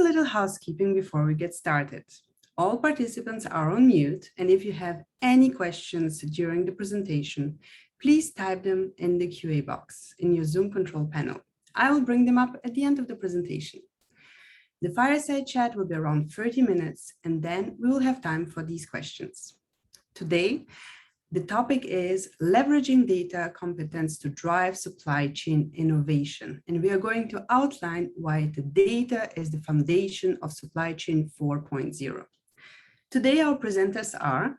a little housekeeping before we get started. All participants are on mute, and if you have any questions during the presentation, please type them in the QA box in your Zoom control panel. I will bring them up at the end of the presentation. The fireside chat will be around 30 minutes, and then we will have time for these questions. Today, the topic is leveraging data competence to drive supply chain innovation. And we are going to outline why the data is the foundation of supply chain 4.0. Today, our presenters are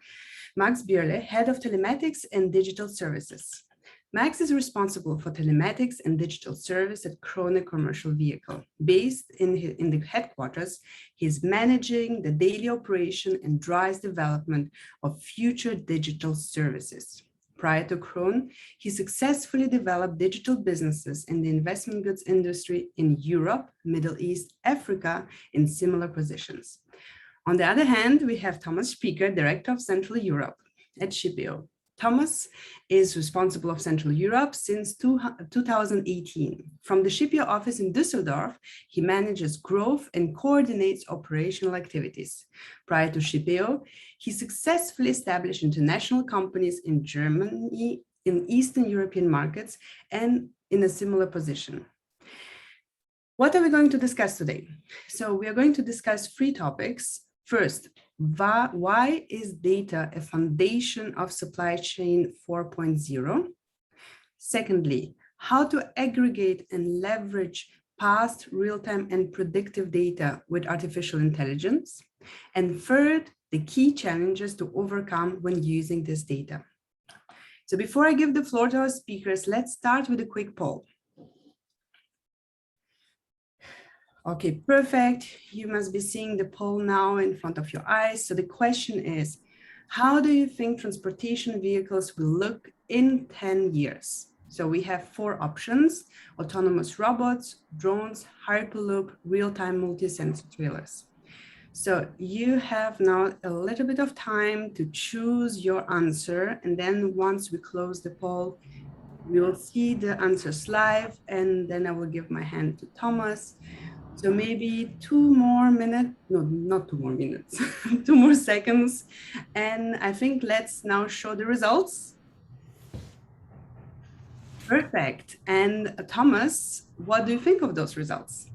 Max Bierle, Head of Telematics and Digital Services. Max is responsible for telematics and digital service at Krone Commercial Vehicle. Based in the headquarters, he's managing the daily operation and drives development of future digital services. Prior to Krone, he successfully developed digital businesses in the investment goods industry in Europe, Middle East, Africa, in similar positions. On the other hand, we have Thomas Spieker, Director of Central Europe at Shippeo. Thomas is responsible of Central Europe since 2018. From the Shippeo office in Düsseldorf, he manages growth and coordinates operational activities. Prior to Shippeo, he successfully established international companies in Germany, in Eastern European markets, and in a similar position. What are we going to discuss today? So we are going to discuss 3 topics. First, why is data a foundation of supply chain 4.0? Secondly, how to aggregate and leverage past, real-time, and predictive data with artificial intelligence. And third, the key challenges to overcome when using this data. So before I give the floor to our speakers, let's start with a quick poll. Okay, perfect. You must be seeing the poll now in front of your eyes. So the question is, how do you think transportation vehicles will look in 10 years? So we have 4 options: autonomous robots, drones, hyperloop, real-time multi-sensor trailers. So you have now a little bit of time to choose your answer. And then once we close the poll, we will see the answers live, and then I will give my hand to Thomas. So maybe 2 more minutes, no, not 2 more minutes, 2 more seconds. And I think let's now show the results. Perfect. And Thomas, what do you think of those results?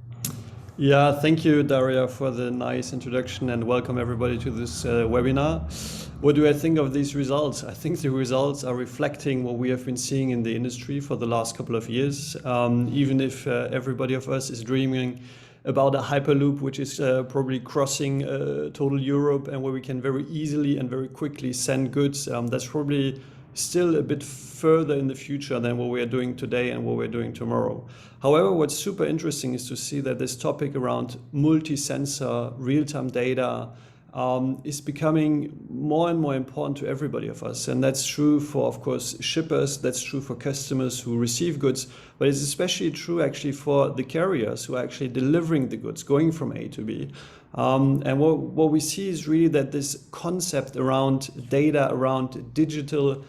Yeah, thank you, Daria, for the nice introduction, and welcome everybody to this webinar. What do I think of these results? I think the results are reflecting what we have been seeing in the industry for the last couple of years. Even if everybody of us is dreaming about a hyperloop, which is probably crossing total Europe, and where we can very easily and very quickly send goods, that's probably still a bit further in the future than what we are doing today and what we're doing tomorrow. However, what's super interesting is to see that this topic around multi-sensor real-time data is becoming more and more important to everybody of us. And that's true for, of course, shippers, that's true for customers who receive goods, but it's especially true actually for the carriers who are actually delivering the goods, going from A to B. And what we see is really that this concept around data, around digital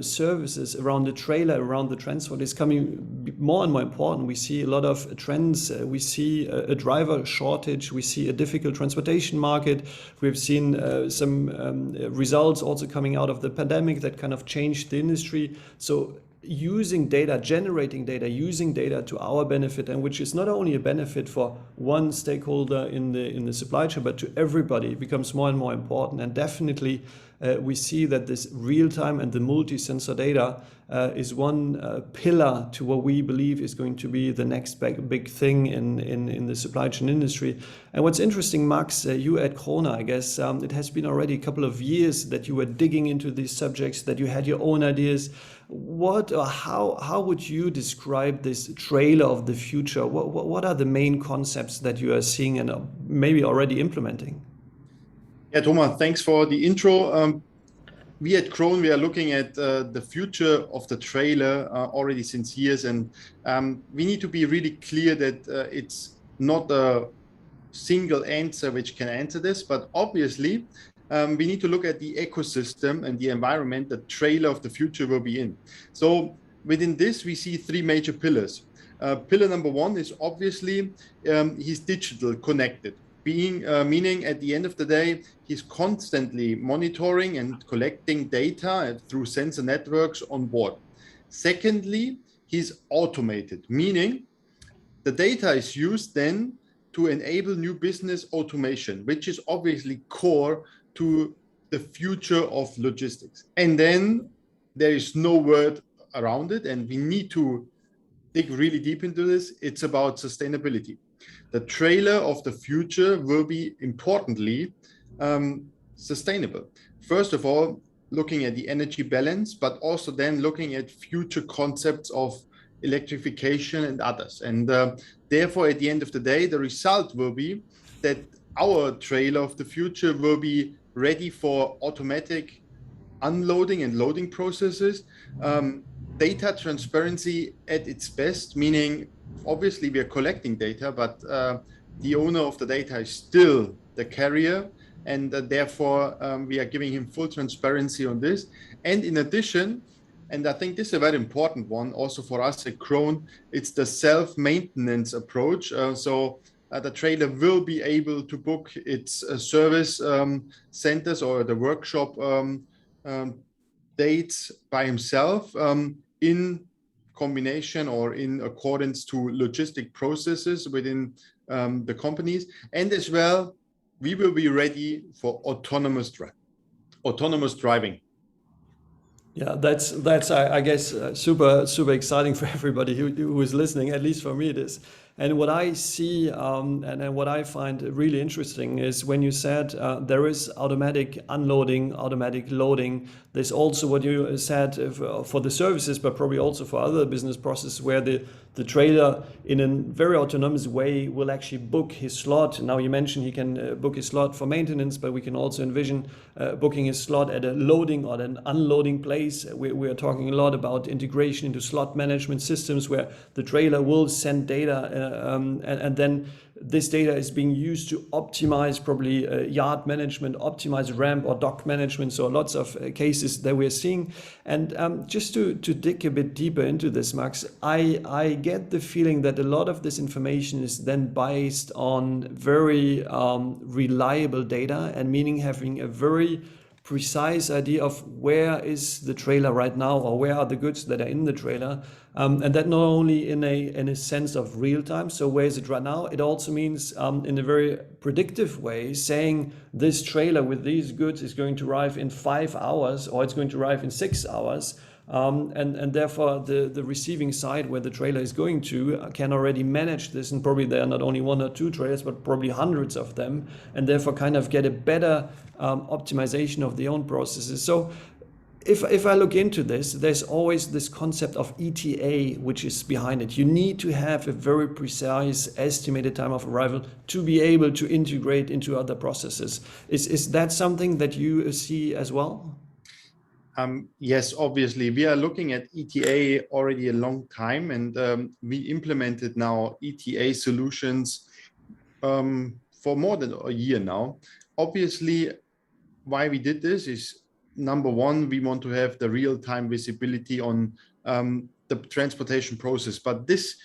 services, around the trailer, around the transport is coming more and more important. We see a lot of trends. We see a driver shortage. We see a difficult transportation market. We've seen some results also coming out of the pandemic that kind of changed the industry. So using data, generating data, using data to our benefit, and which is not only a benefit for one stakeholder in the supply chain, but to everybody, becomes more and more important. And definitely we see that this real-time and the multi-sensor data is one pillar to what we believe is going to be the next big thing in the supply chain industry. And what's interesting, Max, you at Krone, I guess, it has been already a couple of years that you were digging into these subjects, that you had your own ideas. What or how would you describe this trailer of the future? What are the main concepts that you are seeing and maybe already implementing? Yeah, Thomas, thanks for the intro. We at Krone, we are looking at the future of the trailer already since years, and we need to be really clear that it's not a single answer which can answer this, but obviously we need to look at the ecosystem and the environment the trailer of the future will be in. So within this, we see 3 major pillars. Pillar number one is obviously he's digital connected, meaning at the end of the day, he's constantly monitoring and collecting data through sensor networks on board. Secondly, he's automated, meaning the data is used then to enable new business automation, which is obviously core to the future of logistics. And then there is no word around it, and we need to dig really deep into this. It's about sustainability. The trailer of the future will be importantly sustainable. First of all, looking at the energy balance, but also then looking at future concepts of electrification and others. And therefore, at the end of the day, the result will be that our trailer of the future will be ready for automatic unloading and loading processes. Data transparency at its best, meaning obviously we are collecting data, but the owner of the data is still the carrier, and therefore we are giving him full transparency on this. And in addition, and I think this is a very important one also for us at Krone, it's the self-maintenance approach. So the trailer will be able to book its service centers or the workshop dates by himself in combination or in accordance to logistic processes within the companies. And as well, we will be ready for autonomous driving. Yeah, that's I guess super exciting for everybody who is listening. At least for me, it is. And what I see and what I find really interesting is when you said there is automatic unloading, automatic loading. There's also what you said for the services, but probably also for other business processes where the trailer in a very autonomous way will actually book his slot. Now you mentioned he can book his slot for maintenance, but we can also envision booking his slot at a loading or an unloading place. We are talking a lot about integration into slot management systems where the trailer will send data and then this data is being used to optimize probably yard management, optimize ramp or dock management. So lots of cases that we're seeing. And just to dig a bit deeper into this, Max, I get the feeling that a lot of this information is then based on very reliable data, and meaning having a very precise idea of where is the trailer right now, or where are the goods that are in the trailer, and that not only in a sense of real time, so where is it right now, it also means in a very predictive way, saying this trailer with these goods is going to arrive in 5 hours or it's going to arrive in 6 hours. And therefore the receiving side where the trailer is going to can already manage this, and probably there are not only 1 or 2 trailers but probably hundreds of them, and therefore kind of get a better optimization of the own processes. So if I look into this, there's always this concept of ETA which is behind it. You need to have a very precise estimated time of arrival to be able to integrate into other processes. Is that something that you see as well? Yes, obviously. We are looking at ETA already a long time, and we implemented now ETA solutions for more than a year now. Obviously, why we did this is, number one, we want to have the real-time visibility on the transportation process. But this,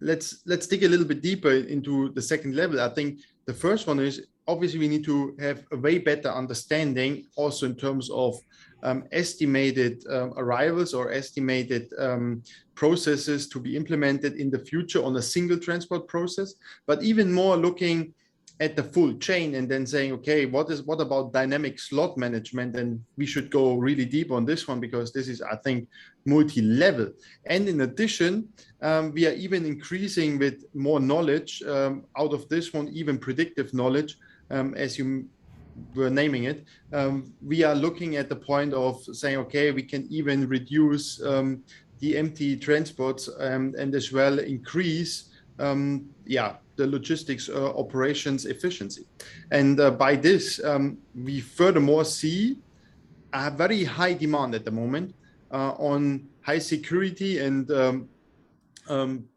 let's dig a little bit deeper into the second level. I think the first one is, obviously, we need to have a way better understanding also in terms of estimated arrivals or estimated processes to be implemented in the future on a single transport process, but even more looking at the full chain and then saying, okay, what about dynamic slot management? And we should go really deep on this one, because this is, I think, multi-level. And in addition, we are even increasing with more knowledge out of this one, even predictive knowledge, as you were naming it. We are looking at the point of saying, okay, we can even reduce the empty transports and as well increase the logistics operations efficiency. And by this, we furthermore see a very high demand at the moment on high security and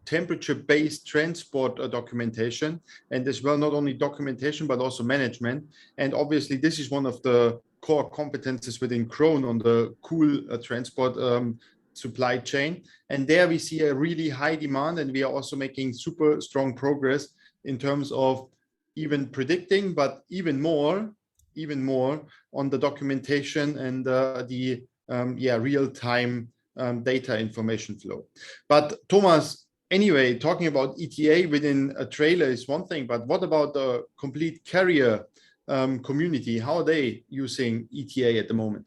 temperature-based transport documentation, and as well not only documentation but also management. And obviously this is one of the core competences within Krone on the cool transport supply chain. And there we see a really high demand, and we are also making super strong progress in terms of even predicting, but even more on the documentation and the real-time data information flow. But Thomas, anyway, talking about ETA within a trailer is one thing, but what about the complete carrier community? How are they using ETA at the moment?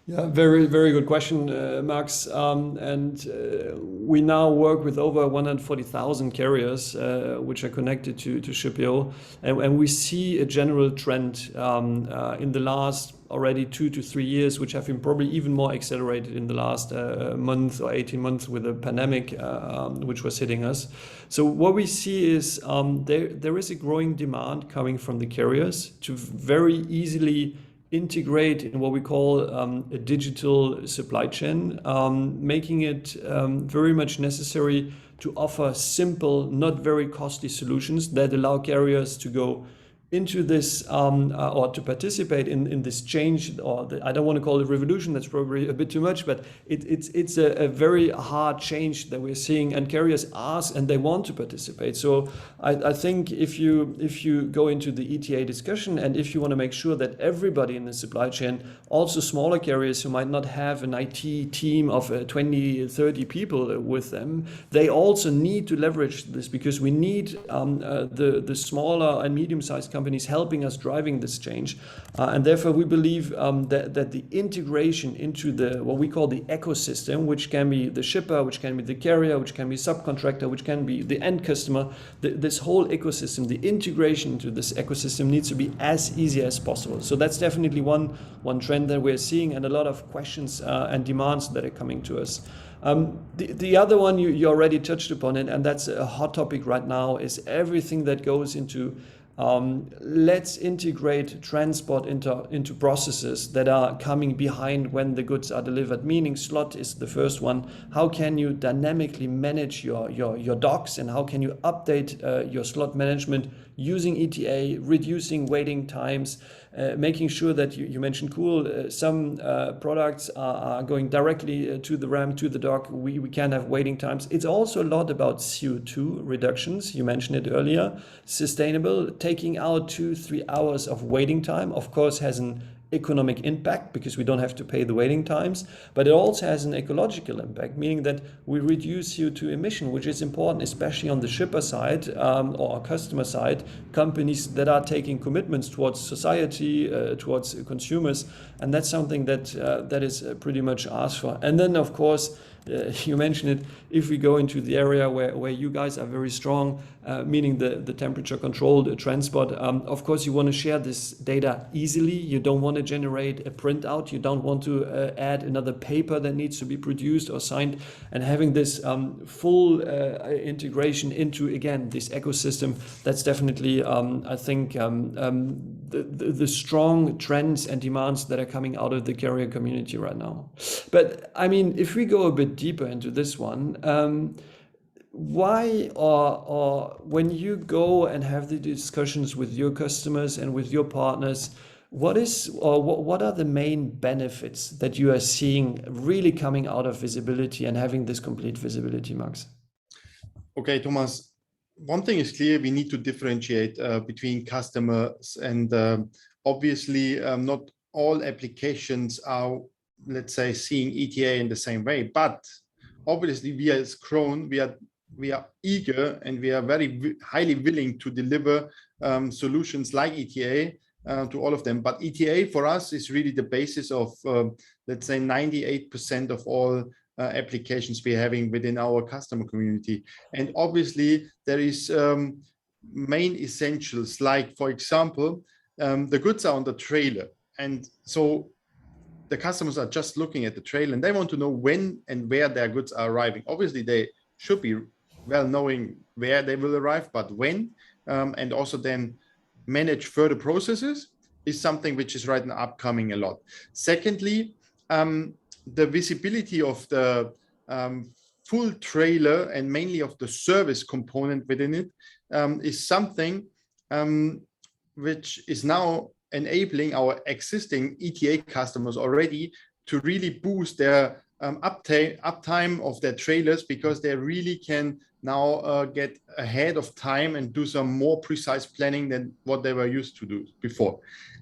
Yeah, very, very good question, Max. We now work with over 140,000 carriers, which are connected to Shippeo. And we see a general trend in the last already 2 to 3 years, which have been probably even more accelerated in the last month or 18 months with the pandemic, which was hitting us. So what we see is there is a growing demand coming from the carriers to very easily integrate in what we call a digital supply chain, making it very much necessary to offer simple, not very costly solutions that allow carriers to go into this or to participate in this change, or I don't want to call it revolution, that's probably a bit too much, but it's a very hard change that we're seeing, and carriers ask and they want to participate. So I think if you go into the ETA discussion, and if you want to make sure that everybody in the supply chain, also smaller carriers who might not have an IT team of 20, 30 people with them, they also need to leverage this, because we need the smaller and medium-sized companies helping us driving this change, and therefore we believe that the integration into the what we call the ecosystem, which can be the shipper, which can be the carrier, which can be subcontractor, which can be the end customer, this whole ecosystem, the integration into this ecosystem needs to be as easy as possible. So that's definitely one trend that we're seeing, and a lot of questions and demands that are coming to us. The other one you already touched upon it, and that's a hot topic right now, is everything that goes into let's integrate transport into processes that are coming behind when the goods are delivered, meaning slot is the first one. How can you dynamically manage your docks, and how can you update your slot management using ETA, reducing waiting times, making sure that you mentioned some products are going directly to the ramp, to the dock. We can't have waiting times. It's also a lot about CO2 reductions. You mentioned it earlier. Sustainable, taking out 2-3 hours of waiting time, of course, has an economic impact because we don't have to pay the waiting times, but it also has an ecological impact, meaning that we reduce CO2 emission, which is important, especially on the shipper side or customer side, companies that are taking commitments towards society, towards consumers, and that's something that is pretty much asked for. And then, of course, you mentioned it, if we go into the area where you guys are very strong, meaning the temperature controlled transport, of course you want to share this data easily. You don't want to generate a printout. You don't want to add another paper that needs to be produced or signed, and having this full integration into, again, this ecosystem, that's definitely, I think, the strong trends and demands that are coming out of the carrier community right now. But I mean, if we go a bit deeper into this one, why or when you go and have the discussions with your customers and with your partners, what are the main benefits that you are seeing really coming out of visibility and having this complete visibility, Max? Okay, Thomas, one thing is clear: we need to differentiate between customers, and obviously not all applications are, let's say, seeing ETA in the same way. But obviously, we as Krone, we are eager and we are very highly willing to deliver solutions like ETA to all of them. But ETA for us is really the basis of, let's say, 98% of all applications we're having within our customer community. And obviously, there is main essentials, like, for example, the goods are on the trailer. And so the customers are just looking at the trailer and they want to know when and where their goods are arriving. Obviously, they should be well knowing where they will arrive, but when, and also then manage further processes is something which is right now upcoming a lot. Secondly, the visibility of the full trailer and mainly of the service component within it is something which is now enabling our existing ETA customers already to really boost their uptime of their trailers, because they really can now get ahead of time and do some more precise planning than what they were used to do before.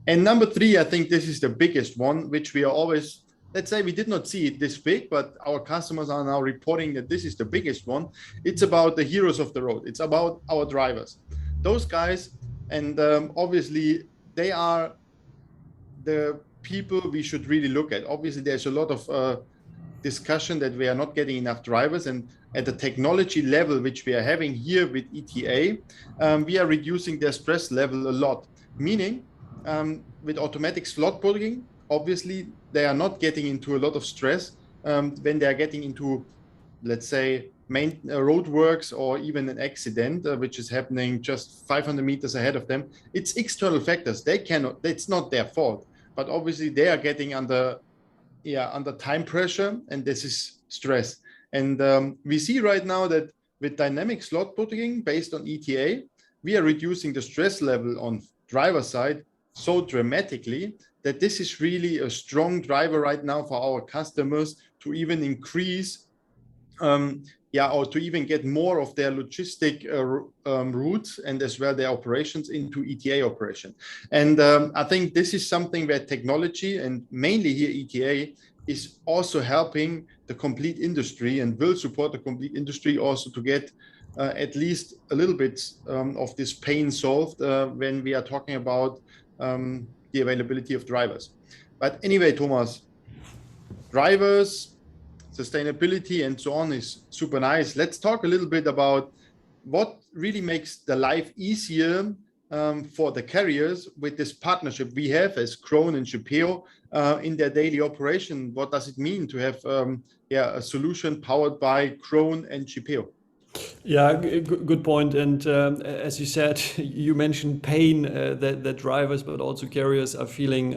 And number three, I think this is the biggest one, which we are always, let's say we did not see it this big, but our customers are now reporting that this is the biggest one. It's about the heroes of the road. It's about our drivers. Those guys, and obviously they are the people we should really look at. Obviously, there's a lot of discussion that we are not getting enough drivers, and at the technology level which we are having here with ETA, we are reducing their stress level a lot. Meaning, with automatic slot booking, obviously they are not getting into a lot of stress when they are getting into, let's say, main roadworks or even an accident which is happening just 500 meters ahead of them. It's external factors. They cannot, it's not their fault, but obviously they are getting under time pressure, and this is stress. And we see right now that with dynamic slot booking based on ETA, we are reducing the stress level on driver side so dramatically that this is really a strong driver right now for our customers to even increase or to even get more of their logistic routes and as well their operations into ETA operation. And I think this is something where technology, and mainly here ETA, is also helping the complete industry and will support the complete industry also to get at least a little bit of this pain solved when we are talking about the availability of drivers. But anyway, Thomas, drivers, sustainability and so on is super nice. Let's talk a little bit about what really makes the life easier for the carriers with this partnership we have as Krone and Shippeo in their daily operation. What does it mean to have a solution powered by Krone and Shippeo? Yeah, good point. And as you said, you mentioned pain that drivers, but also carriers are feeling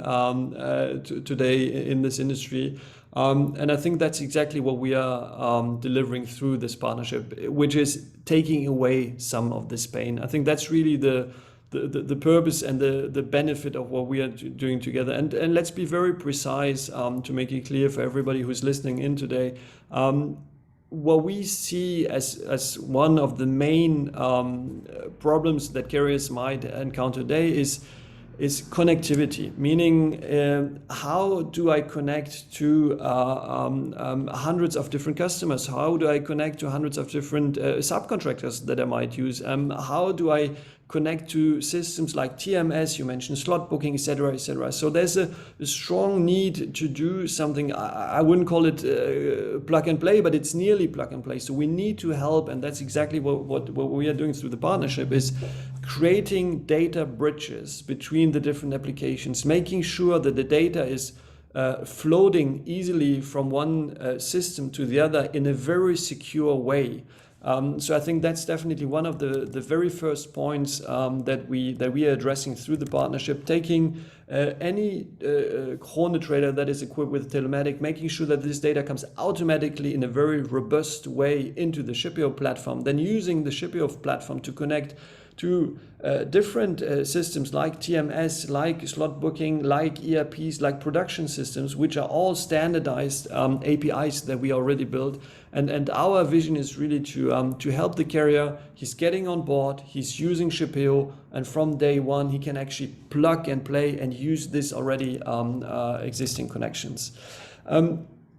today in this industry. And I think that's exactly what we are delivering through this partnership, which is taking away some of this pain. I think that's really the purpose and the benefit of what we are doing together. And let's be very precise to make it clear for everybody who's listening in today. What we see as one of the main problems that carriers might encounter today is connectivity, meaning how do I connect to hundreds of different customers? How do I connect to hundreds of different subcontractors that I might use? How do I connect to systems like TMS, you mentioned slot booking, etc., etc. So there's a strong need to do something. I wouldn't call it plug and play, but it's nearly plug and play. So we need to help, and that's exactly what we are doing through the partnership, is creating data bridges between the different applications, making sure that the data is floating easily from one system to the other in a very secure way. So I think that's definitely one of the very first points that we are addressing through the partnership, taking any Krone trailer that is equipped with telematic, making sure that this data comes automatically in a very robust way into the Shippeo platform, then using the Shippeo platform to connect to different systems like TMS, like slot booking, like ERPs, like production systems, which are all standardized APIs that we already built. And our vision is really to help the carrier. He's getting on board, he's using Shippeo, and from day one he can actually plug and play and use this already existing connections.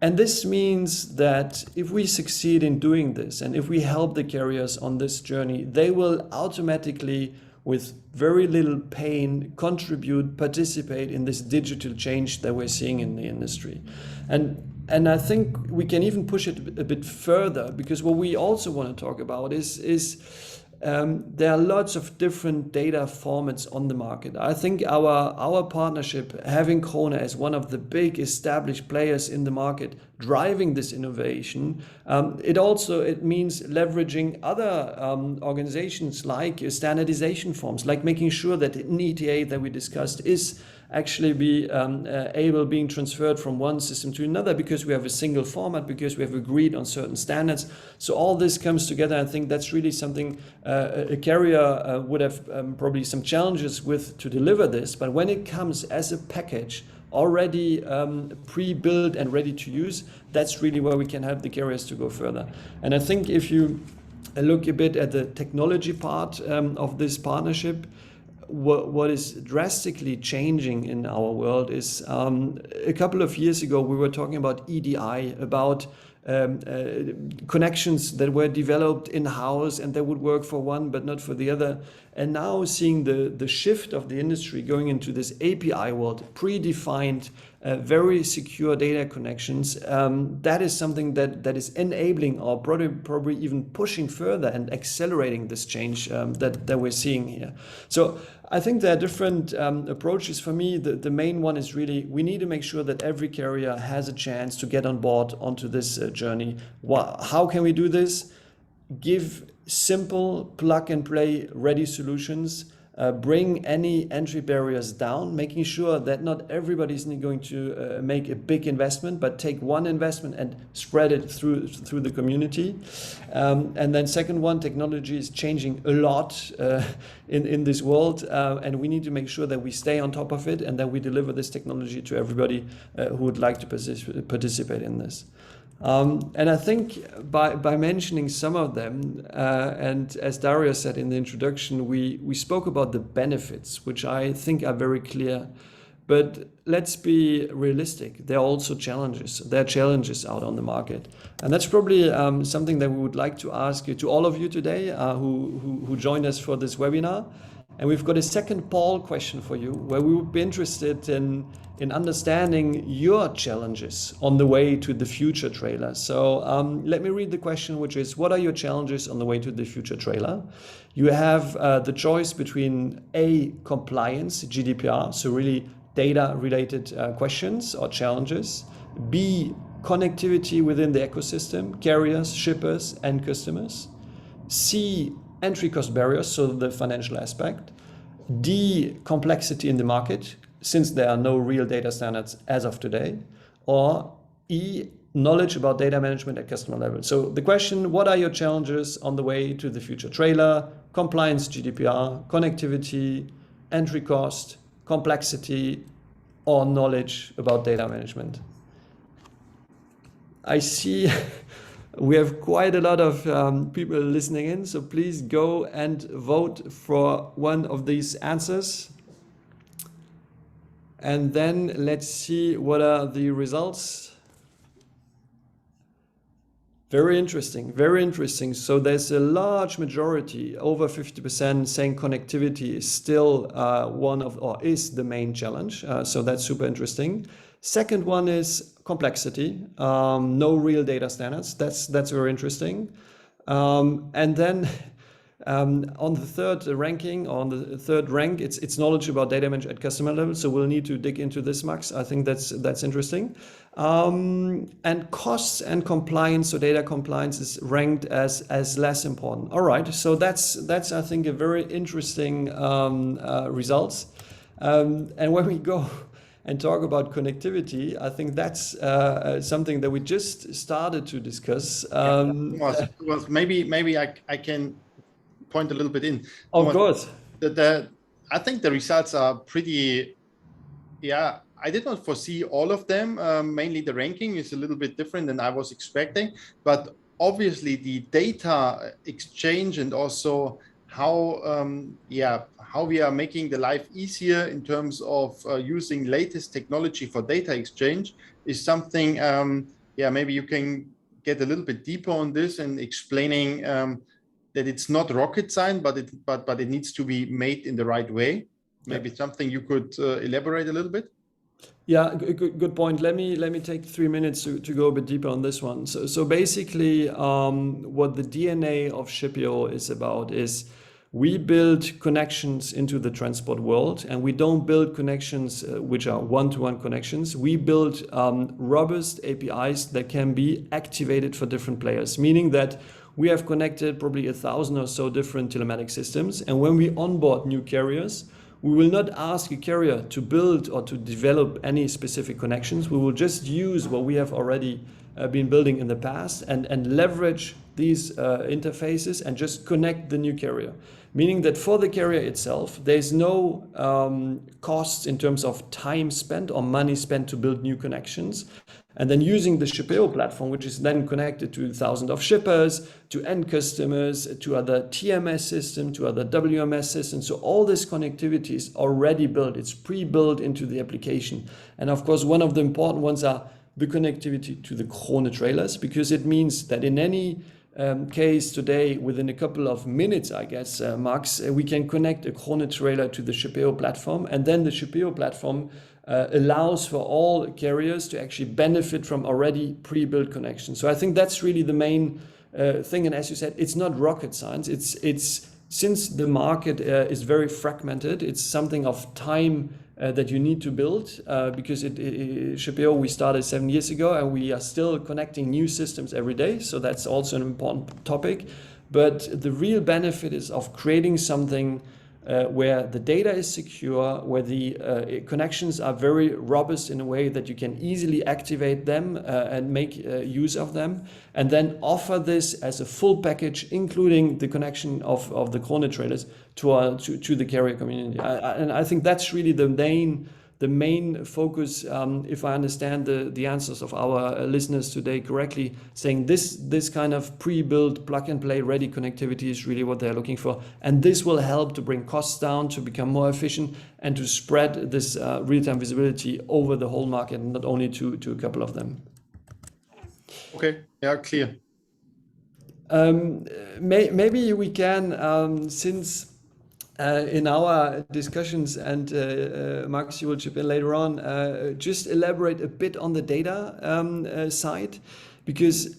And this means that if we succeed in doing this, and if we help the carriers on this journey, they will automatically, with very little pain, contribute, participate in this digital change that we're seeing in the industry. And I think we can even push it a bit further, because what we also want to talk about is there are lots of different data formats on the market. I think our partnership, having Krone as one of the big established players in the market, driving this innovation, it means leveraging other organizations like standardization forms, like making sure that an ETA that we discussed is actually being transferred from one system to another, because we have a single format, because we have agreed on certain standards. So all this comes together. I think that's really something a carrier would have probably some challenges with to deliver this. But when it comes as a package, already pre-built and ready to use, that's really where we can help the carriers to go further. And I think if you look a bit at the technology part of this partnership, what is drastically changing in our world is a couple of years ago we were talking about EDI, about connections that were developed in-house and they would work for one but not for the other. And now seeing the shift of the industry going into this API world, predefined, very secure data connections, that is something that is enabling or probably even pushing further and accelerating this change that we're seeing here. So I think there are different approaches. For me, the main one is really we need to make sure that every carrier has a chance to get on board onto this journey. How can we do this? Give simple plug and play ready solutions, bring any entry barriers down, making sure that not everybody's going to make a big investment, but take one investment and spread it through the community. And then second one, technology is changing a lot in this world, and we need to make sure that we stay on top of it and that we deliver this technology to everybody who would like to participate in this. And I think by mentioning some of them, and as Daria said in the introduction, we spoke about the benefits, which I think are very clear. But let's be realistic. There are also challenges. There are challenges out on the market. And that's probably something that we would like to ask you, to all of you today who joined us for this webinar. And we've got a second poll question for you, where we would be interested in understanding your challenges on the way to the future trailer. So let me read the question, which is, what are your challenges on the way to the future trailer? You have the choice between A, compliance, GDPR, so really data-related questions or challenges. B, connectivity within the ecosystem, carriers, shippers, and customers. C, entry cost barriers, so the financial aspect. D, complexity in the market, since there are no real data standards as of today. Or E, knowledge about data management at customer level. So the question, what are your challenges on the way to the future trailer? Compliance, GDPR, connectivity, entry cost, complexity, or knowledge about data management? I see we have quite a lot of people listening in, so please go and vote for one of these answers. And then let's see what are the results. Very interesting, very interesting. So there's a large majority, over 50%, saying connectivity is still is the main challenge. So that's super interesting. Second one is complexity, no real data standards. That's very interesting. And then on the third ranking, on the third rank, it's knowledge about data management at customer level. So we'll need to dig into this, Max. I think that's interesting. And costs and compliance, so data compliance is ranked as less important. All right, so that's I think a very interesting results. And when we go and talk about connectivity, I think that's something that we just started to discuss. Maybe I can point a little bit in. Of course. I think the results are pretty, I did not foresee all of them. Mainly the ranking is a little bit different than I was expecting, but obviously the data exchange and also how we are making the life easier in terms of using latest technology for data exchange is something, maybe you can get a little bit deeper on this and explaining that it's not rocket science, but it needs to be made in the right way. Maybe something you could elaborate a little bit. Yeah, good point. Let me take 3 minutes to go a bit deeper on this one. So basically, what the DNA of Shippeo is about is we build connections into the transport world, and we don't build connections which are one-to-one connections. We build robust APIs that can be activated for different players, meaning that we have connected probably 1,000 or so different telematic systems. And when we onboard new carriers, we will not ask a carrier to build or to develop any specific connections. We will just use what we have already been building in the past, and leverage these interfaces and just connect the new carrier. Meaning that for the carrier itself, there's no costs in terms of time spent or money spent to build new connections. And then using the Shippeo platform, which is then connected to thousands of shippers, to end customers, to other TMS systems, to other WMS systems. So all this connectivity is already built. It's pre-built into the application. And of course, one of the important ones are the connectivity to the Krone trailers, because it means that in any case today, within a couple of minutes, I guess, Max, we can connect a Krone trailer to the Shippeo platform, and then the Shippeo platform allows for all carriers to actually benefit from already pre-built connections. So I think that's really the main thing. And as you said, it's not rocket science. It's since the market is very fragmented, it's something of time that you need to build because Shippeo, we started 7 years ago and we are still connecting new systems every day. So that's also an important topic. But the real benefit is of creating something where the data is secure, where the connections are very robust in a way that you can easily activate them and make use of them, and then offer this as a full package, including the connection of the Krone trailers to the carrier community. And I think that's really the main focus, if I understand the answers of our listeners today correctly, saying this kind of pre-built, plug-and-play ready connectivity is really what they're looking for. And this will help to bring costs down, to become more efficient, and to spread this real-time visibility over the whole market, not only to a couple of them. Okay, yeah, clear. Maybe we can, since in our discussions, and Max, you will chip in later on, just elaborate a bit on the data side, because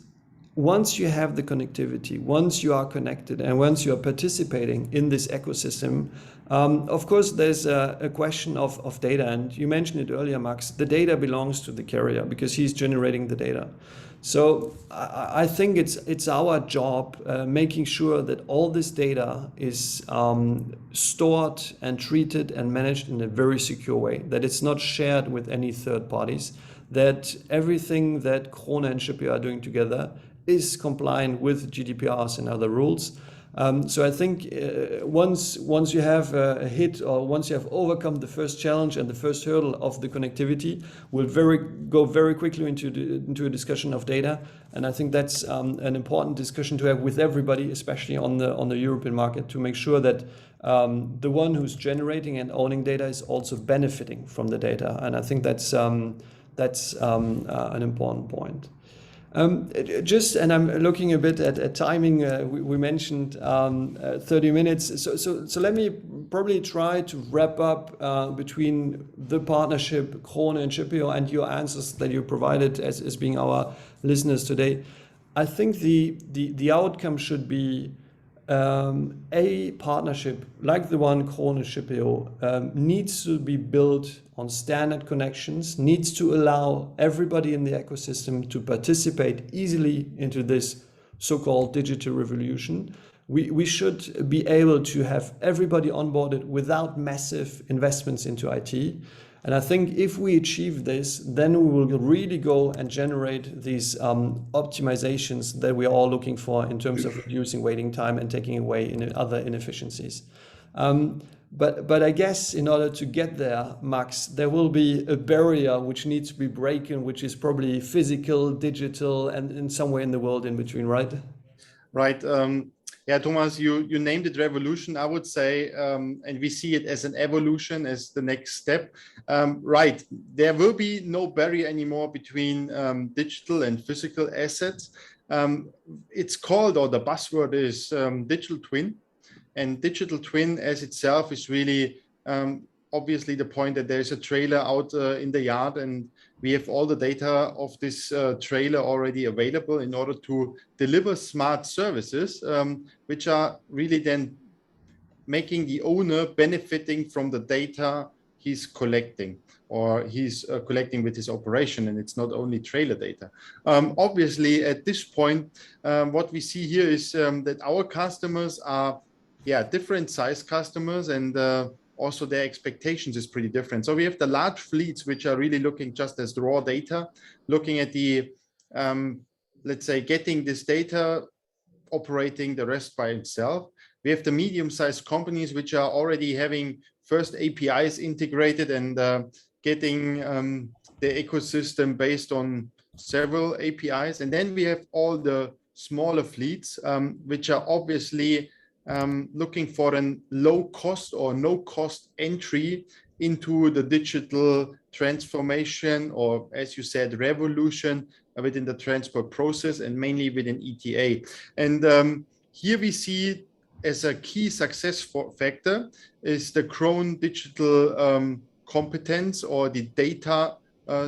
once you have the connectivity, once you are connected, and once you are participating in this ecosystem, of course, there's a question of data. And you mentioned it earlier, Max, the data belongs to the carrier because he's generating the data. So I think it's our job making sure that all this data is stored and treated and managed in a very secure way, that it's not shared with any third parties, that everything that Krone and Shippeo are doing together is compliant with GDPRs and other rules. So I think once you have a hit, or once you have overcome the first challenge and the first hurdle of the connectivity, we'll go very quickly into a discussion of data. And I think that's an important discussion to have with everybody, especially on the European market, to make sure that the one who's generating and owning data is also benefiting from the data. And I think that's an important point. And I'm looking a bit at timing. We mentioned 30 minutes. So let me probably try to wrap up between the partnership, Krone and Shippeo, and your answers that you provided as being our listeners today. I think the outcome should be a partnership like the one Krone and Shippeo needs to be built on standard connections, needs to allow everybody in the ecosystem to participate easily into this so-called digital revolution. We should be able to have everybody onboarded without massive investments into IT. And I think if we achieve this, then we will really go and generate these optimizations that we are all looking for in terms of reducing waiting time and taking away other inefficiencies. But I guess in order to get there, Max, there will be a barrier which needs to be broken, which is probably physical, digital, and somewhere in the world in between, right? Right. Yeah, Thomas, you named it revolution, I would say, and we see it as an evolution, as the next step. Right. There will be no barrier anymore between digital and physical assets. It's called, or the buzzword is digital twin. And digital twin as itself is really obviously the point that there's a trailer out in the yard, and we have all the data of this trailer already available in order to deliver smart services, which are really then making the owner benefiting from the data he's collecting, or he's collecting with his operation. And it's not only trailer data. Obviously, at this point, what we see here is that our customers are different size customers, and also their expectations is pretty different. So we have the large fleets, which are really looking just as the raw data, looking at the let's say, getting this data, operating the rest by itself. We have the medium-sized companies which are already having first APIs integrated and getting the ecosystem based on several APIs. And then we have all the smaller fleets, which are obviously looking for a low cost or no cost entry into the digital transformation, or as you said, revolution within the transport process, and mainly within ETA. And here we see as a key success factor is the Krone digital competence, or the data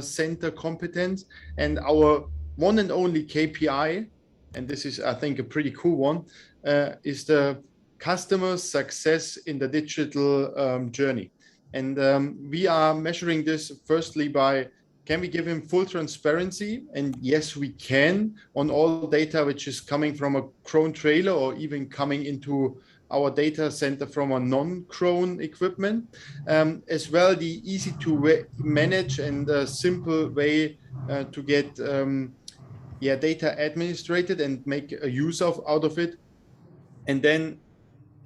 center competence. And our one and only KPI, and this is, I think, a pretty cool one, is the customer success in the digital journey. And we are measuring this firstly by, can we give him full transparency? And yes, we can, on all data which is coming from a Krone trailer, or even coming into our data center from a non-Krone equipment. As well, the easy to manage and a simple way to get data administrated and make a use out of it. And then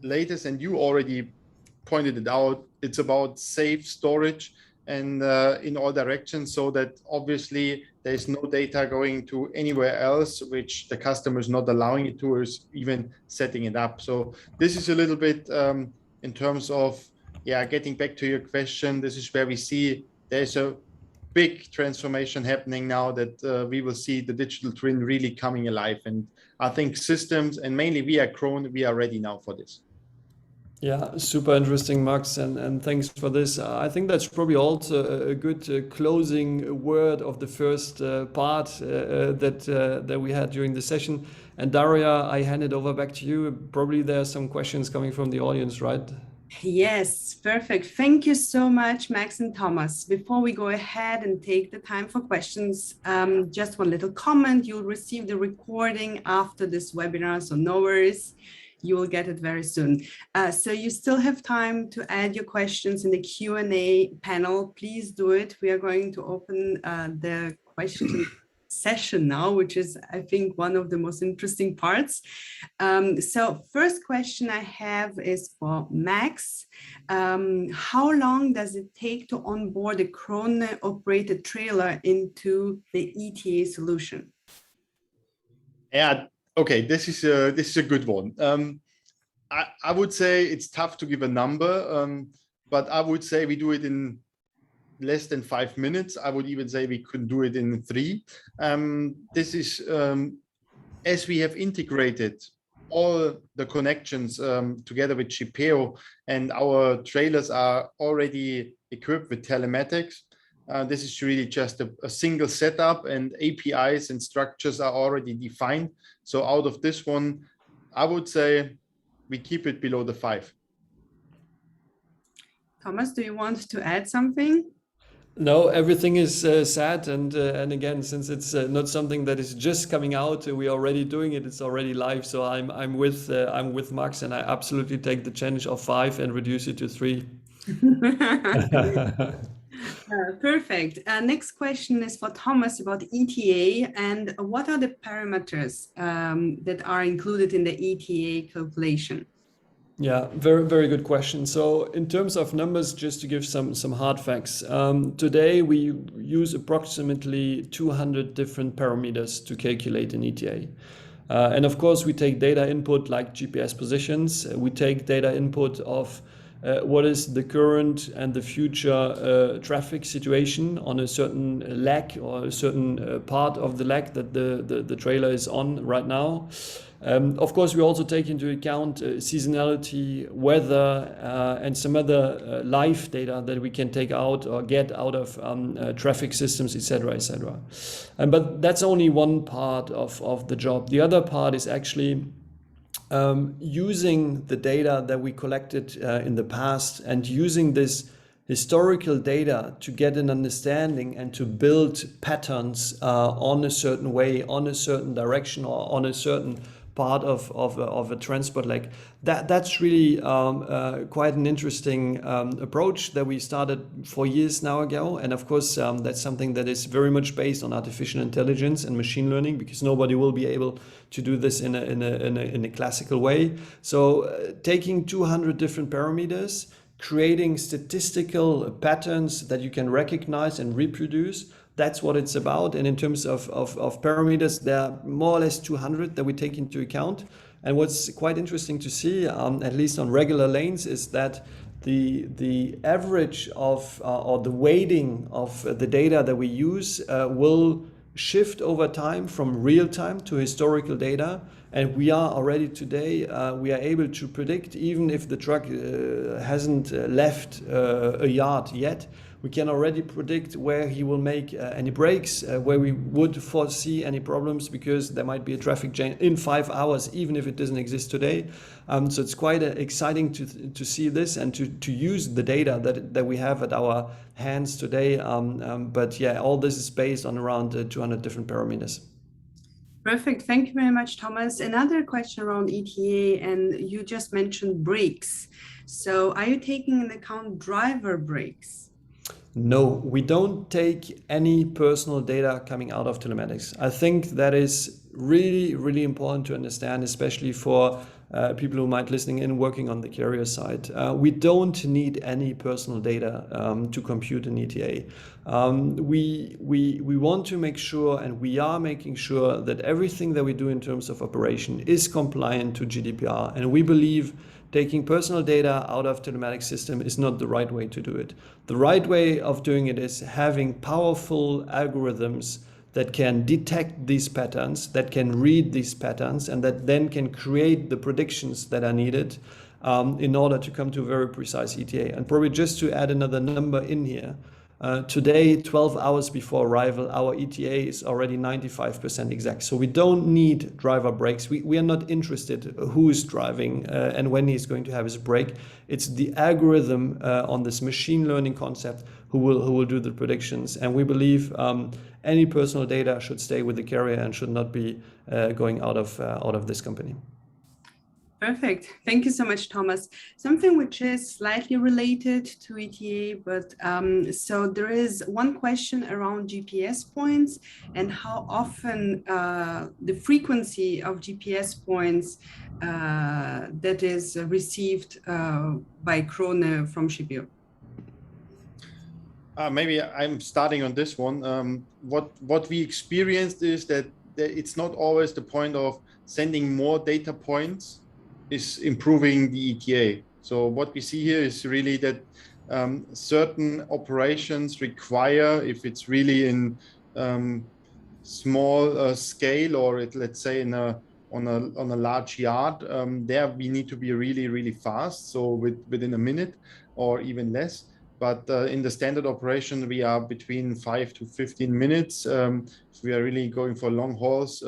latest, and you already pointed it out, it's about safe storage and in all directions, so that obviously there's no data going to anywhere else, which the customer is not allowing it to, or is even setting it up. So this is a little bit in terms of, getting back to your question, this is where we see there's a big transformation happening now, that we will see the digital twin really coming alive. And I think systems, and mainly we at Krone, we are ready now for this. Yeah, super interesting, Max, and thanks for this. I think that's probably also a good closing word of the first part that we had during the session. And Daria, I hand it over back to you. Probably there are some questions coming from the audience, right? Yes, perfect. Thank you so much, Max and Thomas. Before we go ahead and take the time for questions, just one little comment. You'll receive the recording after this webinar, so no worries. You will get it very soon. So you still have time to add your questions in the Q&A panel. Please do it. We are going to open the question session now, which is, I think, one of the most interesting parts. So first question I have is for Max. How long does it take to onboard a Krone operated trailer into the ETA solution? Yeah. Okay, this is a good one. I would say it's tough to give a number, but I would say we do it in less than 5 minutes. I would even say we could do it in 3. This is as we have integrated all the connections together with Shippeo, and our trailers are already equipped with telematics. This is really just a single setup, and APIs and structures are already defined. So out of this one, I would say we keep it below the 5. Thomas, do you want to add something? No, everything is sad, and again, since it's not something that is just coming out, we're already doing it. It's already live. So I'm with Max, and I absolutely take the challenge of 5 and reduce it to 3. Perfect. Next question is for Thomas about ETA, and what are the parameters that are included in the ETA calculation? Yeah, very, very good question. So in terms of numbers, just to give some hard facts, today we use approximately 200 different parameters to calculate an ETA. And of course, we take data input like GPS positions. We take data input of what is the current and the future traffic situation on a certain leg, or a certain part of the leg that the trailer is on right now. Of course, we also take into account seasonality, weather, and some other live data that we can take out or get out of traffic systems, etc., etc. But that's only one part of the job. The other part is actually using the data that we collected in the past, and using this historical data to get an understanding and to build patterns on a certain way, on a certain direction, or on a certain part of a transport leg. That's really quite an interesting approach that we started 4 years now ago. And of course, that's something that is very much based on artificial intelligence and machine learning, because nobody will be able to do this in a classical way. So taking 200 different parameters, creating statistical patterns that you can recognize and reproduce. That's what it's about. And in terms of parameters, there are more or less 200 that we take into account. And what's quite interesting to see, at least on regular lanes, is that the average of or the weighting of the data that we use will shift over time from real time to historical data. And we are already today, we are able to predict, even if the truck hasn't left a yard yet, we can already predict where he will make any breaks, where we would foresee any problems, because there might be a traffic jam in 5 hours, even if it doesn't exist today. So it's quite exciting to see this and to use the data that we have at our hands today. But yeah, all this is based on around 200 different parameters. Perfect. Thank you very much, Thomas. Another question around ETA, and you just mentioned brakes. So are you taking into account driver brakes? No, we don't take any personal data coming out of telematics. I think that is really, really important to understand, especially for people who might listening in working on the carrier side. We don't need any personal data to compute an ETA. We want to make sure, and we are making sure, that everything that we do in terms of operation is compliant to GDPR. And we believe taking personal data out of telematics system is not the right way to do it. The right way of doing it is having powerful algorithms that can detect these patterns, that can read these patterns, and that then can create the predictions that are needed in order to come to a very precise ETA. And probably just to add another number in here, today, 12 hours before arrival, our ETA is already 95% exact. So we don't need driver brakes. We are not interested who is driving and when he's going to have his brake. It's the algorithm on this machine learning concept who will do the predictions. And we believe any personal data should stay with the carrier and should not be going out of this company. Perfect. Thank you so much, Thomas. Something which is slightly related to ETA, but so there is one question around GPS points and how often the frequency of GPS points that is received by Krone from Shippeo. Maybe I'm starting on this one. What we experienced is that it's not always the point of sending more data points is improving the ETA. So what we see here is really that certain operations require, if it's really in small scale, or let's say on a large yard, there we need to be really, really fast. So within a minute or even less. But in the standard operation, we are between 5 to 15 minutes. If we are really going for long hauls,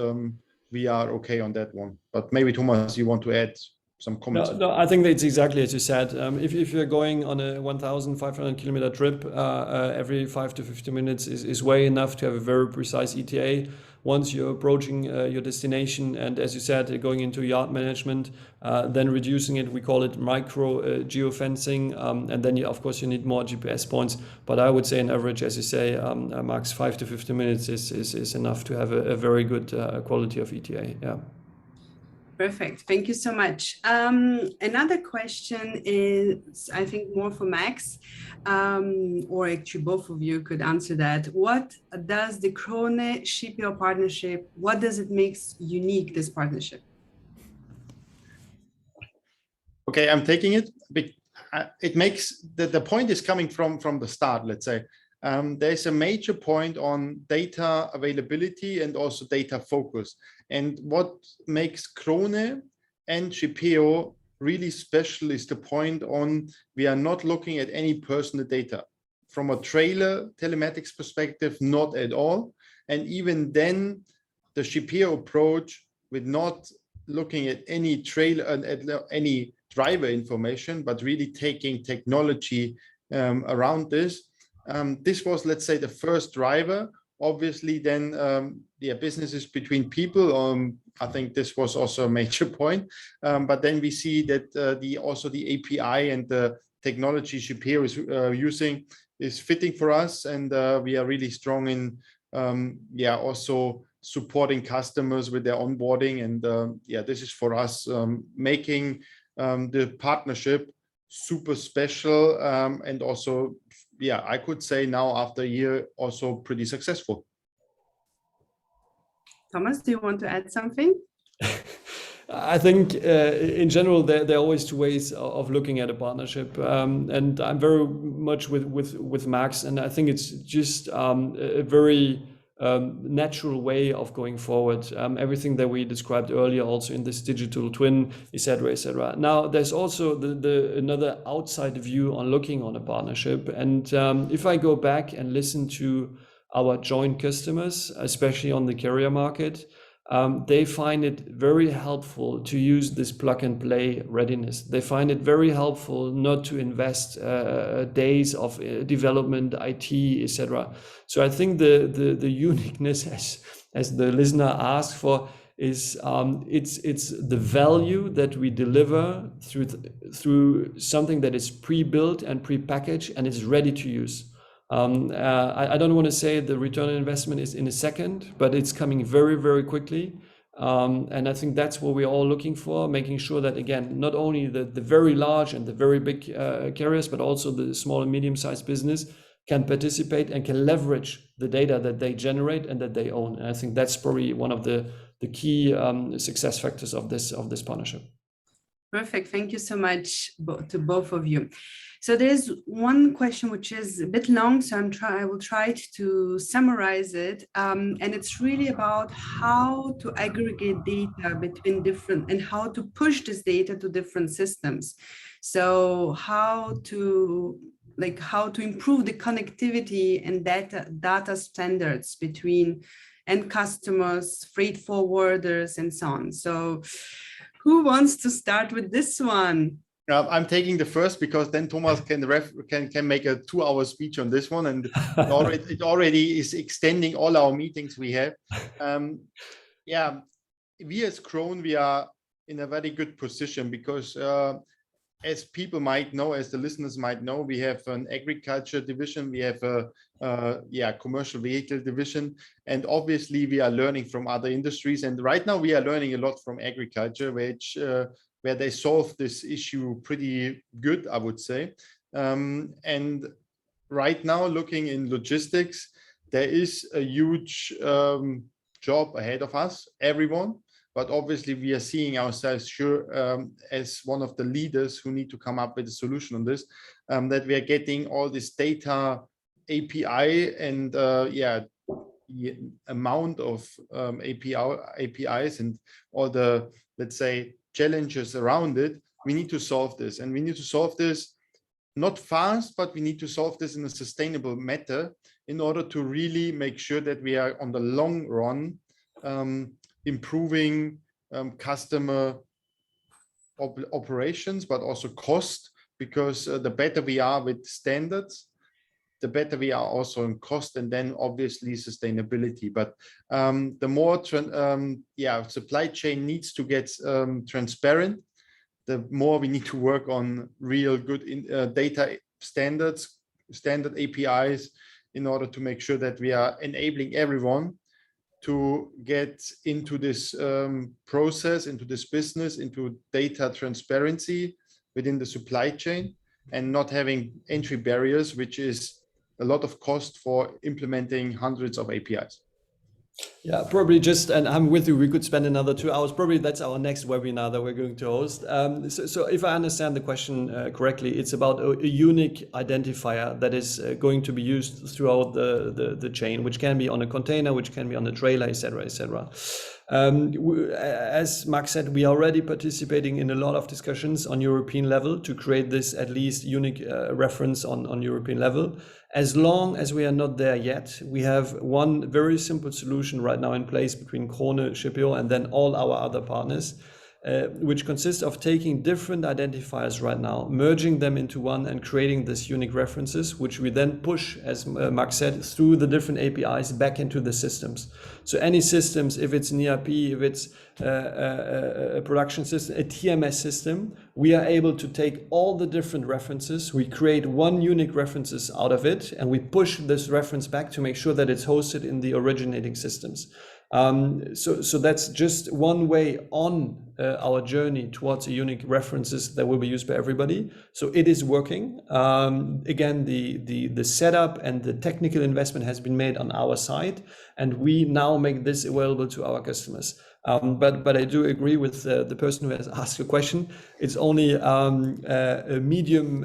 we are okay on that one. But maybe Thomas, you want to add some comments? No, I think that's exactly as you said. If you're going on a 1,500 kilometer trip, every 5 to 15 minutes is way enough to have a very precise ETA. Once you're approaching your destination, and as you said, going into yard management, then reducing it, we call it micro geofencing, and then of course you need more GPS points. But I would say on average, as you say, max 5 to 15 minutes is enough to have a very good quality of ETA. Yeah. Perfect. Thank you so much. Another question is, I think, more for Max, or actually both of you could answer that. What does the Krone Shippeo partnership, what does it make unique, this partnership? Okay, I'm taking it. It makes, the point is coming from the start, let's say. There's a major point on data availability and also data focus. And what makes Krone and Shippeo really special is the point on we are not looking at any personal data. From a trailer telematics perspective, not at all. And even then, the Shippeo approach with not looking at any trailer and any driver information, but really taking technology around this. This was, let's say, the first driver obviously then business is between people. I think this was also a major point. But then we see that the API and the technology Shippeo is using is fitting for us, and we are really strong in also supporting customers with their onboarding. And this is for us making the partnership super special, and also I could say now after a year also pretty successful. Thomas, do you want to add something? I think in general there are always two ways of looking at a partnership, and I'm very much with Max, and I think it's just a very natural way of going forward. Everything that we described earlier, also in this digital twin, etc., etc. Now, there's also another outside view on looking on a partnership, and if I go back and listen to our joint customers, especially on the carrier market, they find it very helpful to use this plug and play readiness. They find it very helpful not to invest days of development, IT, etc. So I think the uniqueness, as the listener asked for, is it's the value that we deliver through something that is pre-built and pre-packaged and is ready to use. I don't want to say the return on investment is in a second, but it's coming very, very quickly. And I think that's what we're all looking for, making sure that, again, not only the very large and the very big carriers, but also the small and medium-sized business can participate and can leverage the data that they generate and that they own. And I think that's probably one of the key success factors of this partnership. Perfect. Thank you so much to both of you. So there's one question which is a bit long, so I will try to summarize it. And it's really about how to aggregate data between different and how to push this data to different systems. So how to improve the connectivity and data standards between end customers, freight forwarders, and so on. So who wants to start with this one? I'm taking the first, because then Thomas can make a 2-hour speech on this one, and it already is extending all our meetings we have. We as Krone, we are in a very good position because as people might know, as the listeners might know, we have an agriculture division, we have a commercial vehicle division, and obviously we are learning from other industries. And right now we are learning a lot from agriculture, where they solve this issue pretty good, I would say. And right now, looking in logistics, there is a huge job ahead of us, everyone. But obviously, we are seeing ourselves as one of the leaders who need to come up with a solution on this, that we are getting all this data API and the amount of APIs and all the, let's say, challenges around it. We need to solve this, and we need to solve this not fast, but we need to solve this in a sustainable manner in order to really make sure that we are on the long run improving customer operations, but also cost, because the better we are with standards, the better we are also in cost, and then obviously sustainability. But the more supply chain needs to get transparent, the more we need to work on real good data standards, standard APIs, in order to make sure that we are enabling everyone to get into this process, into this business, into data transparency within the supply chain, and not having entry barriers, which is a lot of cost for implementing hundreds of APIs. Yeah, probably just, and I'm with you, we could spend another 2 hours. Probably that's our next webinar that we're going to host. So if I understand the question correctly, it's about a unique identifier that is going to be used throughout the chain, which can be on a container, which can be on a trailer, etc., etc. As Max said, we are already participating in a lot of discussions on European level to create this at least unique reference on European level. As long as we are not there yet, we have one very simple solution right now in place between Krone, Shippeo, and then all our other partners. which consists of taking different identifiers right now, merging them into one and creating this unique references, which we then push, as Mark said, through the different APIs back into the systems. So any systems, if it's an ERP, if it's a production system, a TMS system, we are able to take all the different references, we create one unique references out of it, and we push this reference back to make sure that it's hosted in the originating systems. So that's just one way on our journey towards a unique references that will be used by everybody. So it is working. Again, the setup and the technical investment has been made on our side, and we now make this available to our customers. But I do agree with the person who has asked a question. It's only a medium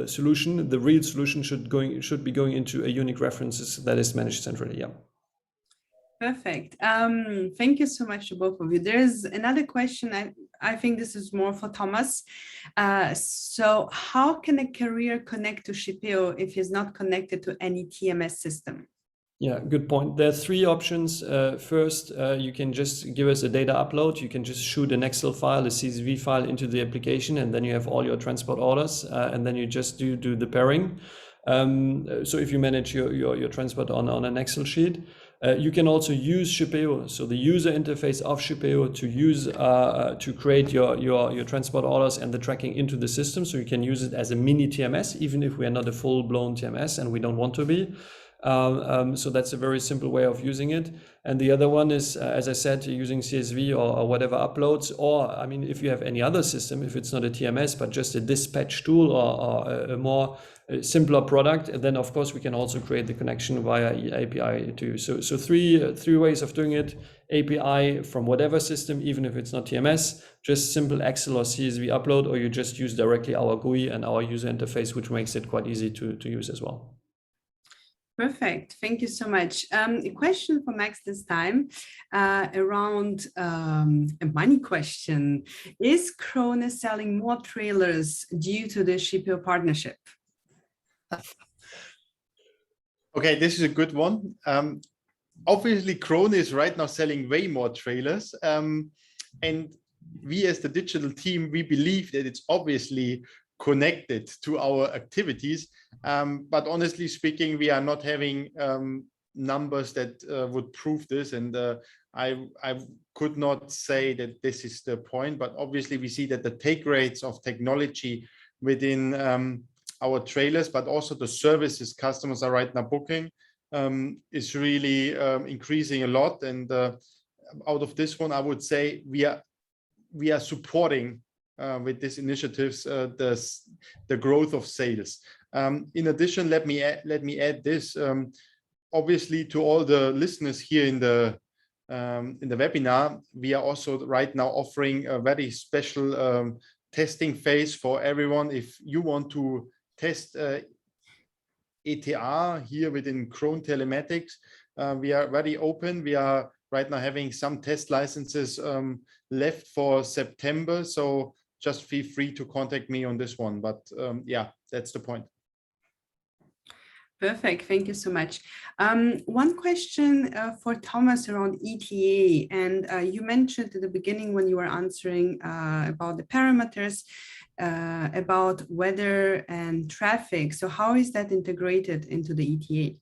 solution. The real solution should be going into a unique references that is managed centrally. Yeah. Perfect. Thank you so much to both of you. There's another question. I think this is more for Thomas. So how can a carrier connect to Shippeo if he's not connected to any TMS system? Yeah, good point. There are three options. First, you can just give us a data upload. You can just shoot an Excel file, a CSV file into the application, and then you have all your transport orders, and then you just do the pairing. So if you manage your transport on an Excel sheet, you can also use Shippeo, so the user interface of Shippeo, to use to create your transport orders and the tracking into the system. So you can use it as a mini TMS, even if we are not a full-blown TMS and we don't want to be. So that's a very simple way of using it. And the other one is, as I said, using CSV or whatever uploads, or I mean, if you have any other system, if it's not a TMS, but just a dispatch tool or a more simpler product, then of course we can also create the connection via API too. So three ways of doing it: API from whatever system, even if it's not TMS, just simple Excel or CSV upload, or you just use directly our GUI and our user interface, which makes it quite easy to use as well. Perfect. Thank you so much. A question for Max this time around a money question. Is Krone selling more trailers due to the Shippeo partnership? Okay, this is a good one. Obviously, Krone is right now selling way more trailers. And we as the digital team, we believe that it's obviously connected to our activities. But honestly speaking, we are not having numbers that would prove this. And I could not say that this is the point, but obviously we see that the take rates of technology within our trailers, but also the services customers are right now booking, is really increasing a lot. And out of this one, I would say we are supporting with these initiatives the growth of sales. In addition, let me add this. Obviously, to all the listeners here in the webinar, we are also right now offering a very special testing phase for everyone. If you want to test ETA here within Krone Telematics, we are very open. We are right now having some test licenses left for September, so just feel free to contact me on this one. But yeah, that's the point. Perfect. Thank you so much. One question for Thomas around ETA, and you mentioned at the beginning when you were answering about the parameters about weather and traffic. So how is that integrated into the ETA?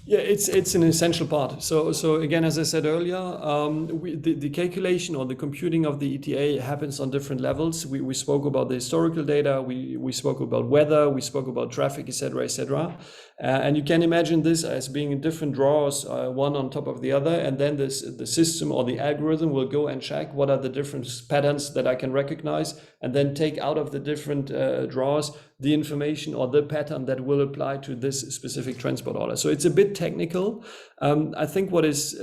Yeah, it's an essential part. So again, as I said earlier, the calculation or the computing of the ETA happens on different levels. We spoke about the historical data, we spoke about weather, we spoke about traffic, etc., etc. And you can imagine this as being different drawers, one on top of the other, and then the system or the algorithm will go and check what are the different patterns that I can recognize, and then take out of the different drawers the information or the pattern that will apply to this specific transport order. So it's a bit technical. I think what is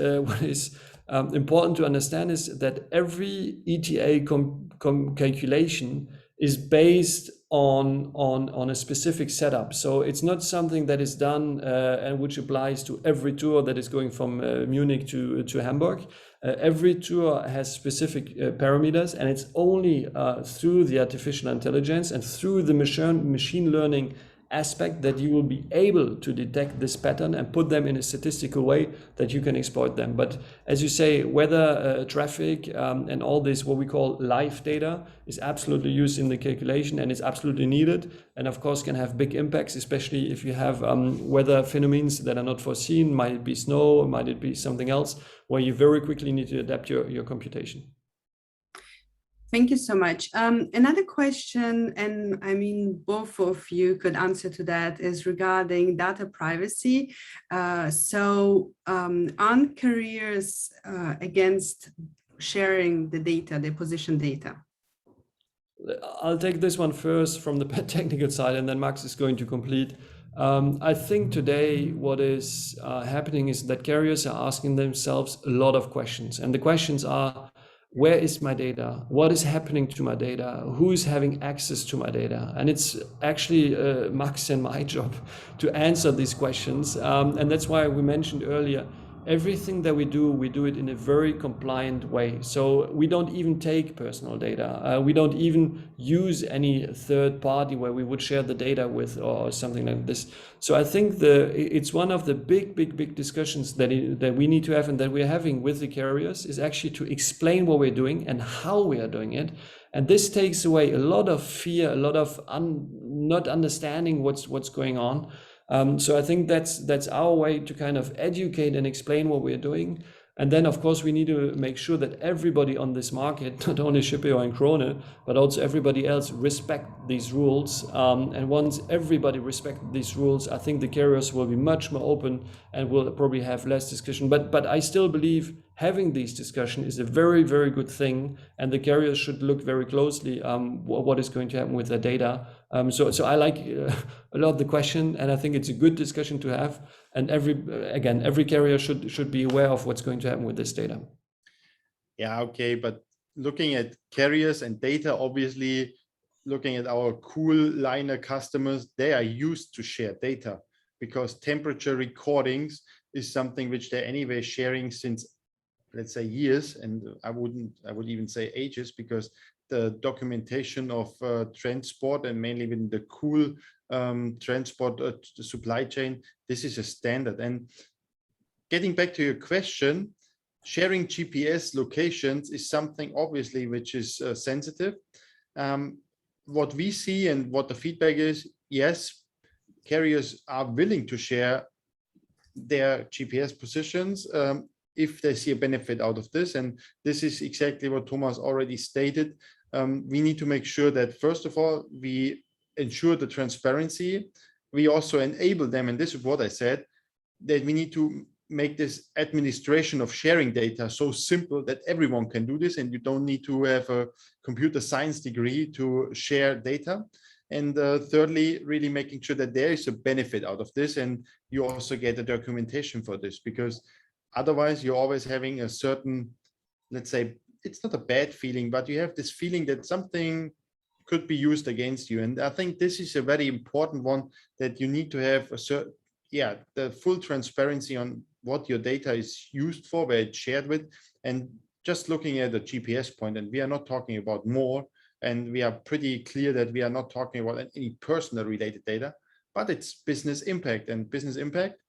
important to understand is that every ETA calculation is based on a specific setup. So it's not something that is done and which applies to every tour that is going from Munich to Hamburg. Every tour has specific parameters, and it's only through the artificial intelligence and through the machine learning aspect that you will be able to detect this pattern and put them in a statistical way that you can exploit them. But as you say, weather, traffic, and all this, what we call live data, is absolutely used in the calculation and is absolutely needed. And of course can have big impacts, especially if you have weather phenomena that are not foreseen. Might it be snow, might it be something else, where you very quickly need to adapt your computation. Thank you so much. Another question, and I mean, both of you could answer to that, is regarding data privacy. Aren't carriers against sharing the data, their position data? I'll take this one first from the technical side, and then Max is going to complete. I think today what is happening is that carriers are asking themselves a lot of questions, and the questions are, where is my data? What is happening to my data? Who is having access to my data? And it's actually Max and my job to answer these questions. And that's why we mentioned earlier, everything that we do it in a very compliant way. So we don't even take personal data. We don't even use any third party where we would share the data with or something like this. So I think it's one of the big discussions that we need to have and that we're having with the carriers is actually to explain what we're doing and how we are doing it. And this takes away a lot of fear, a lot of not understanding what's going on. So I think that's our way to kind of educate and explain what we're doing. And then, of course, we need to make sure that everybody on this market, not only Shippeo and Krone, but also everybody else respect these rules. And once everybody respects these rules, I think the carriers will be much more open and will probably have less discussion. But I still believe having these discussions is a very, very good thing. And the carriers should look very closely what is going to happen with their data. So I like a lot the question, and I think it's a good discussion to have. And every carrier should be aware of what's going to happen with this data. Yeah, okay, but looking at carriers and data, obviously, looking at our cool liner customers, they are used to share data because temperature recordings is something which they're anyway sharing since, let's say, years, and I would even say ages, because the documentation of transport and mainly within the cool transport supply chain, this is a standard. And getting back to your question, sharing GPS locations is something obviously which is sensitive. What we see and what the feedback is, yes, carriers are willing to share their GPS positions if they see a benefit out of this. And this is exactly what Thomas already stated. We need to make sure that, first of all, we ensure the transparency. We also enable them, and this is what I said, that we need to make this administration of sharing data so simple that everyone can do this, and you don't need to have a computer science degree to share data. And thirdly, really making sure that there is a benefit out of this, and you also get the documentation for this, because otherwise you're always having a certain, let's say, it's not a bad feeling, but you have this feeling that something could be used against you. And I think this is a very important one, that you need to have a certain, the full transparency on what your data is used for, where it's shared with. And just looking at the GPS point, and we are not talking about more, and we are pretty clear that we are not talking about any personal related data, but it's business impact. And business impact,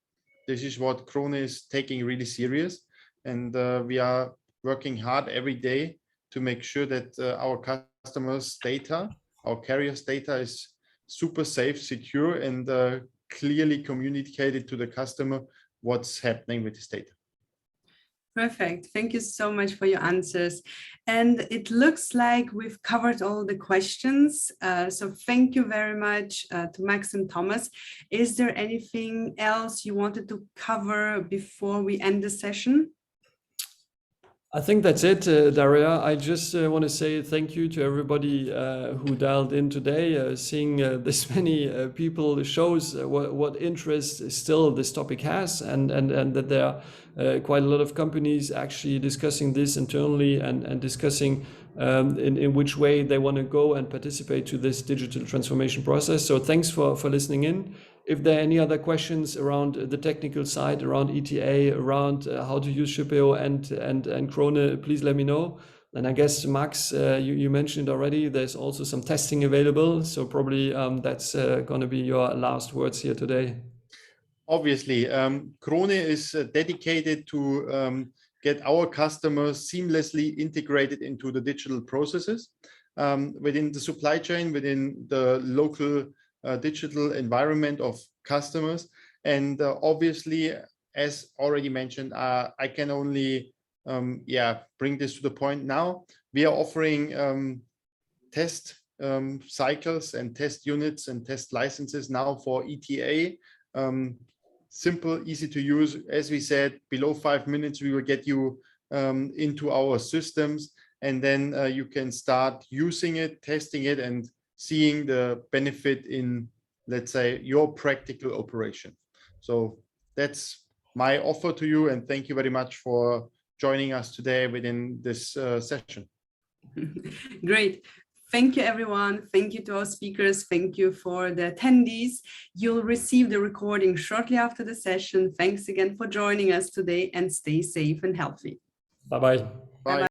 this is what Krone is taking really serious. And we are working hard every day to make sure that our customers' data, our carriers' data is super safe, secure, and clearly communicated to the customer what's happening with this data. Perfect. Thank you so much for your answers. And it looks like we've covered all the questions. So thank you very much to Max and Thomas. Is there anything else you wanted to cover before we end the session? I think that's it, Daria. I just want to say thank you to everybody who dialed in today. Seeing this many people shows what interest still this topic has, and that there are quite a lot of companies actually discussing this internally and discussing in which way they want to go and participate to this digital transformation process. So thanks for listening in. If there are any other questions around the technical side, around ETA, around how to use Shippeo and Krone, please let me know. Then I guess, Max, you mentioned it already, there's also some testing available. So probably that's going to be your last words here today. Obviously, Krone is dedicated to get our customers seamlessly integrated into the digital processes within the supply chain, within the local digital environment of customers. And obviously, as already mentioned, I can only bring this to the point now. We are offering test cycles and test units and test licenses now for ETA. Simple, easy to use. As we said, below 5 minutes, we will get you into our systems, and then you can start using it, testing it, and seeing the benefit in, let's say, your practical operation. So that's my offer to you, and thank you very much for joining us today within this session. Great. Thank you, everyone. Thank you to our speakers. Thank you for the attendees. You'll receive the recording shortly after the session. Thanks again for joining us today, and stay safe and healthy. Bye-bye. Bye.